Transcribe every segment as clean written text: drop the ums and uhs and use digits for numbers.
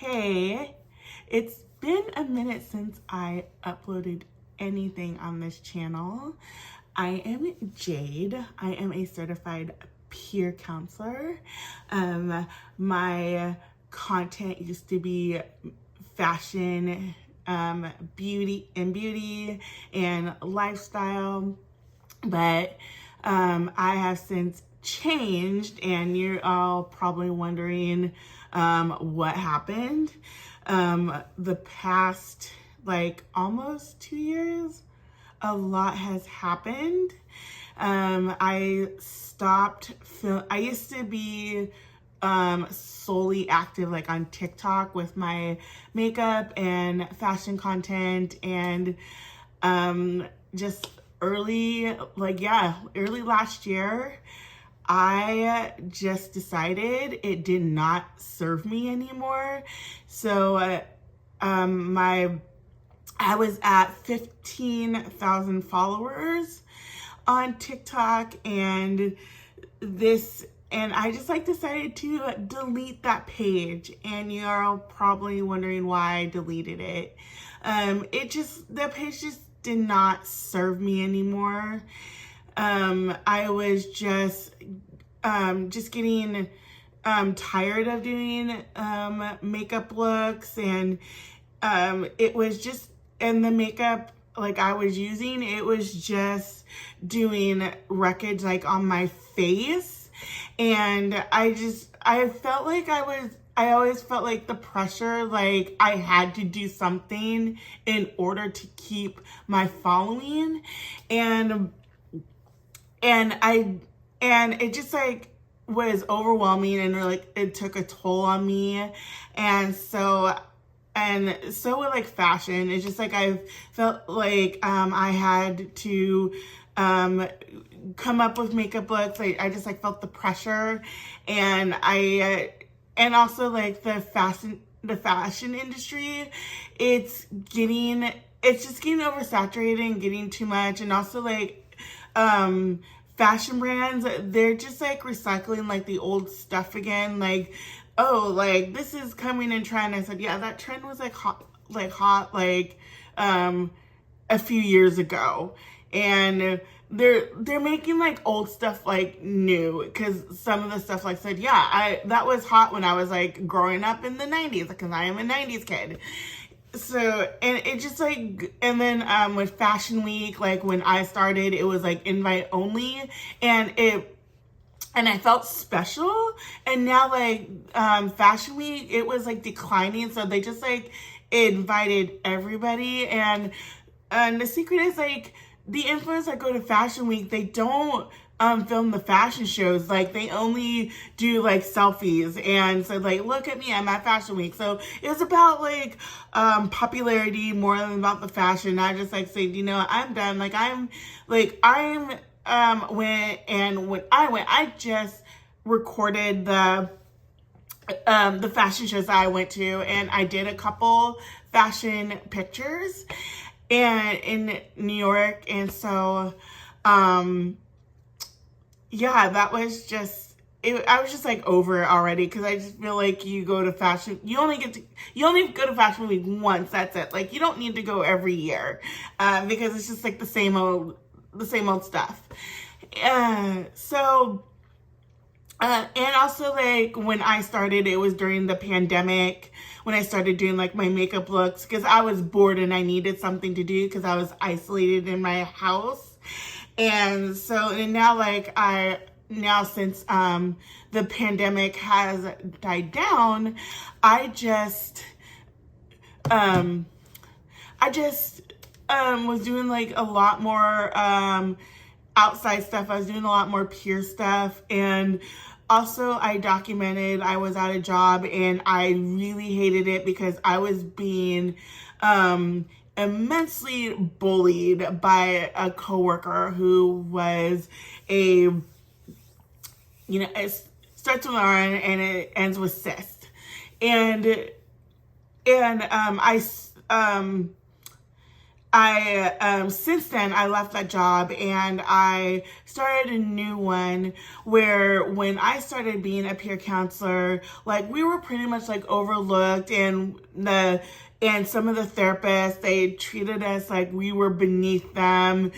Hey, it's been a minute since I uploaded anything on this channel. I am Jade. I am a certified peer counselor. My content used to be fashion, beauty and lifestyle, but I have since changed, and you're all probably wondering what happened. The past almost 2 years, a lot has happened. I stopped I used to be solely active on TikTok with my makeup and fashion content, and just early last year, I just decided it did not serve me anymore. So I was at 15,000 followers on TikTok, and I just decided to delete that page, and you're probably wondering why I deleted it. The page just did not serve me anymore. I was just getting tired of doing makeup looks, and it was just, and the makeup I was using, it was just doing wreckage on my face, and I felt I always felt the pressure, I had to do something in order to keep my following, and it just was overwhelming, and it took a toll on me. And so with fashion, it's just I felt I had to come up with makeup looks. I just felt the pressure, and also the fashion industry, it's just getting oversaturated and getting too much. And also fashion brands, they're just recycling the old stuff again. This is coming in trend. I said, yeah, that trend was hot a few years ago, and they're making old stuff new, because some of the stuff said, yeah, that was hot when I was growing up in the 90s, because I am a 90s kid. So, and it just and then with Fashion Week, when I started, it was invite only, and I felt special. And now Fashion Week, it was declining, so they just invited everybody. And the secret is the influencers that go to Fashion Week, they don't film the fashion shows. They only do selfies, and so look at me, I'm at Fashion Week. So it was about popularity more than about the fashion. I just said, I'm done. When I went, I just recorded the fashion shows that I went to, and I did a couple fashion pictures and in New York. And so yeah, that was just it. I was just over it already, because I just feel you go to fashion, you only go to Fashion Week once. That's it. You don't need to go every year, because it's just the same old stuff. And also when I started, it was during the pandemic when I started doing my makeup looks, because I was bored and I needed something to do, because I was isolated in my house. And so, and now since the pandemic has died down, I just was doing a lot more outside stuff. I was doing a lot more peer stuff, and also I documented. I was at a job, and I really hated it, because I was being immensely bullied by a coworker who was it starts with R and it ends with cis, and since then I left that job and I started a new one where when I started being a peer counselor, like we were pretty much like overlooked, and some of the therapists, they treated us like we were beneath them.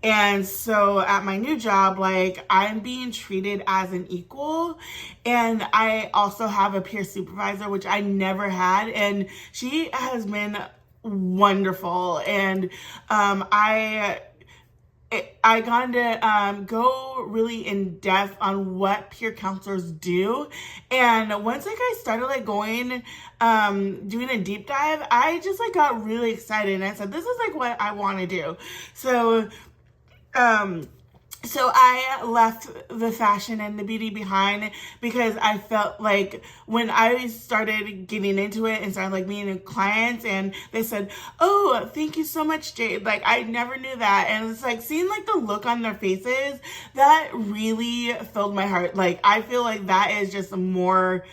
And so at my new job, like I'm being treated as an equal. And I also have a peer supervisor, which I never had. And she has been wonderful. And I got to go really in depth on what peer counselors do. And once like I started like going, doing a deep dive, I just like got really excited and I said, this is like what I want to do. So I left the fashion and the beauty behind because I felt like when I started getting into it and started like meeting clients and they said, oh, thank you so much, Jade. Like I never knew that. And it's like seeing like the look on their faces, that really filled my heart. Like I feel like that is just more,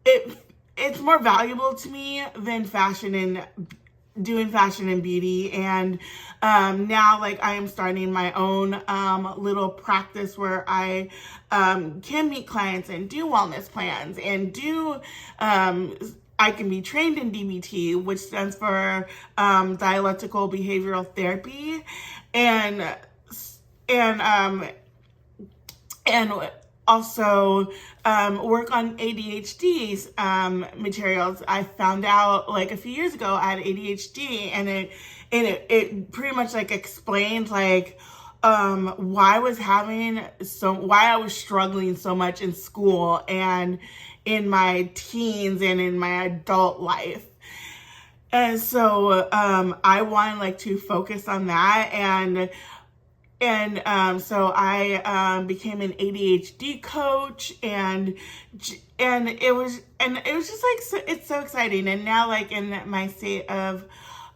it's more valuable to me than fashion and doing fashion and beauty. And now like I am starting my own little practice where I can meet clients and do wellness plans and do I can be trained in DBT, which stands for dialectical behavioral therapy, and also work on ADHD materials. I found out like a few years ago I had ADHD, and it pretty much like explained like why I was struggling so much in school and in my teens and in my adult life. And so I wanted like to focus on that, and so I became an ADHD coach, and it was just like it's so exciting. And now like in my state of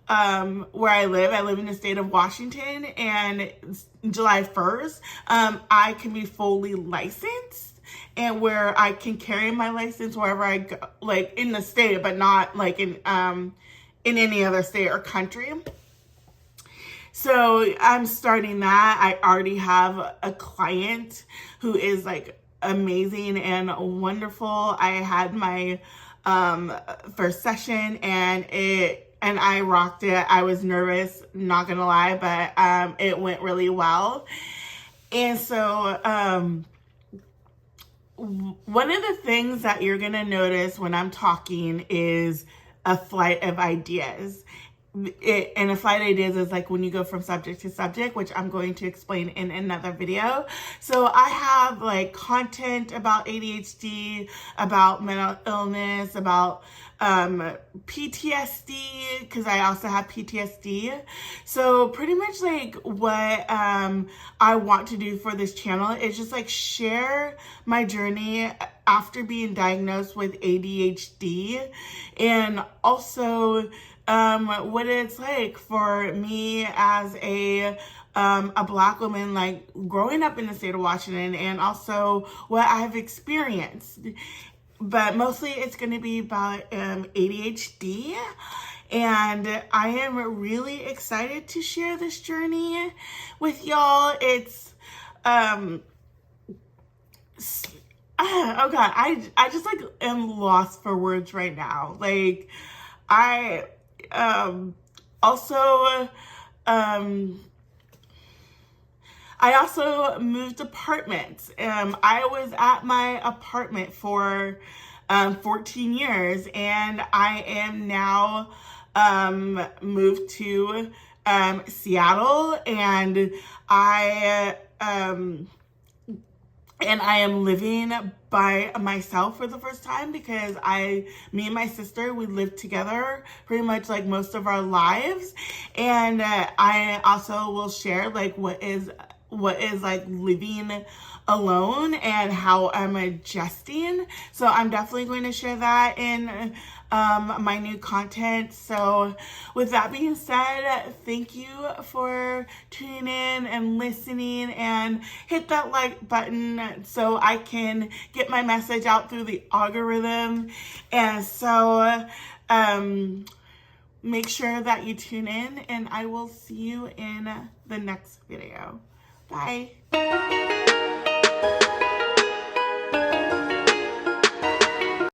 where I live in the state of Washington, and July 1st I can be fully licensed, and where I can carry my license wherever I go, like in the state, but not like in any other state or country. So I'm starting that. I already have a client who is like amazing and wonderful. I had my first session and I rocked it. I was nervous, not gonna lie, but it went really well. And so one of the things that you're gonna notice when I'm talking is a flight of ideas. And a flight of ideas is like when you go from subject to subject, which I'm going to explain in another video. So I have like content about ADHD, about mental illness, about PTSD, because I also have PTSD. So pretty much like what I want to do for this channel is just like share my journey after being diagnosed with ADHD, and also what it's like for me as a Black woman, like growing up in the state of Washington, and also what I've experienced. But mostly it's going to be about ADHD, and I am really excited to share this journey with y'all. It's oh god, I just like am lost for words right now. Like I also moved apartments. I was at my apartment for 14 years, and I am now moved to Seattle, and I am living by myself for the first time because me and my sister, we lived together pretty much like most of our lives. And I also will share like what is like living alone and how I'm adjusting. So I'm definitely going to share that in my new content. So with that being said, thank you for tuning in and listening, and hit that like button so I can get my message out through the algorithm. And so make sure that you tune in, and I will see you in the next video. Bye.